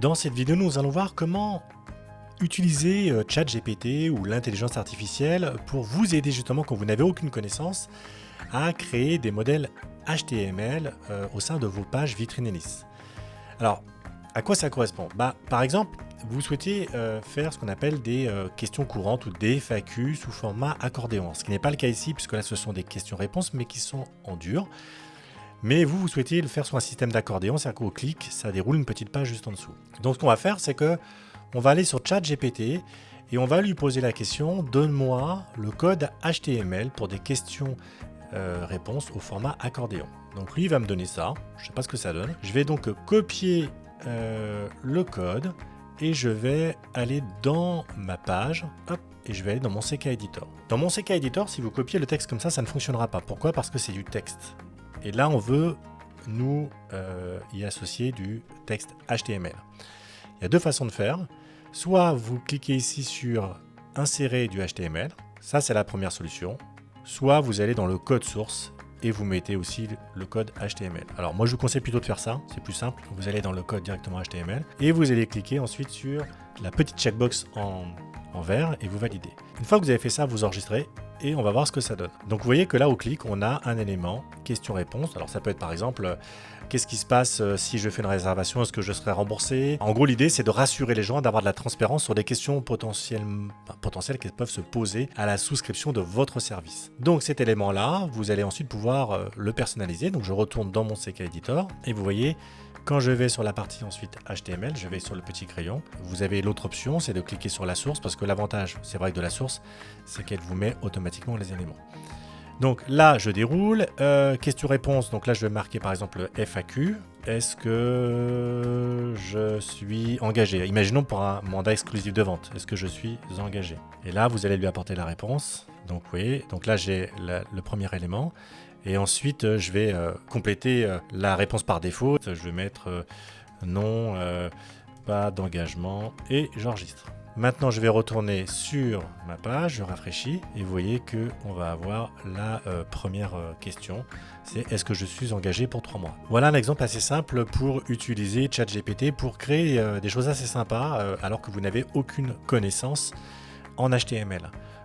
Dans cette vidéo, nous allons voir comment utiliser ChatGPT ou l'intelligence artificielle pour vous aider justement quand vous n'avez aucune connaissance à créer des modèles HTML au sein de vos pages vitrine Hélice. Alors, à quoi ça correspond? Par exemple, vous souhaitez faire ce qu'on appelle des questions courantes ou des FAQ sous format accordéon, ce qui n'est pas le cas ici puisque là ce sont des questions-réponses mais qui sont en dur. Mais vous souhaitez le faire sur un système d'accordéon, c'est-à-dire qu'au clic, ça déroule une petite page juste en dessous. Donc ce qu'on va faire, c'est que on va aller sur ChatGPT et on va lui poser la question « Donne-moi le code HTML pour des questions-réponses au format accordéon ». Donc lui, il va me donner ça, je ne sais pas ce que ça donne. Je vais donc copier le code et je vais aller dans ma page, hop, et je vais aller dans mon CK Editor. Dans mon CK Editor, si vous copiez le texte comme ça ne fonctionnera pas. Pourquoi? Parce que c'est du texte. Et là, on veut nous y associer du texte HTML. Il y a deux façons de faire. Soit vous cliquez ici sur Insérer du HTML. Ça, c'est la première solution. Soit vous allez dans le code source et vous mettez aussi le code HTML. Alors moi, je vous conseille plutôt de faire ça. C'est plus simple. Vous allez dans le code directement HTML et vous allez cliquer ensuite sur la petite checkbox en vert et vous validez. Une fois que vous avez fait ça, vous enregistrez et on va voir ce que ça donne. Donc vous voyez que là au clic, on a un élément question-réponse. Alors ça peut être par exemple, qu'est-ce qui se passe si je fais une réservation, est-ce que je serai remboursé? En gros, l'idée c'est de rassurer les gens, d'avoir de la transparence sur des questions potentielles qui peuvent se poser à la souscription de votre service. Donc cet élément-là, vous allez ensuite pouvoir le personnaliser. Donc je retourne dans mon CK Editor et vous voyez, quand je vais sur la partie ensuite HTML, je vais sur le petit crayon. Vous avez l'autre option, c'est de cliquer sur la source, parce que l'avantage, c'est vrai que de la source, c'est qu'elle vous met automatiquement les éléments. Donc là, je déroule. Question-réponse, donc là, je vais marquer par exemple FAQ. Est-ce que je suis engagé? Imaginons pour un mandat exclusif de vente. Est-ce que je suis engagé? Et là, vous allez lui apporter la réponse. Donc vous voyez, donc là, j'ai le premier élément. Et ensuite, je vais compléter la réponse par défaut. Je vais mettre non, pas d'engagement et j'enregistre. Maintenant, je vais retourner sur ma page, je rafraîchis et vous voyez qu'on va avoir la première question. C'est est-ce que je suis engagé pour 3 mois? Voilà un exemple assez simple pour utiliser ChatGPT pour créer des choses assez sympas alors que vous n'avez aucune connaissance en HTML.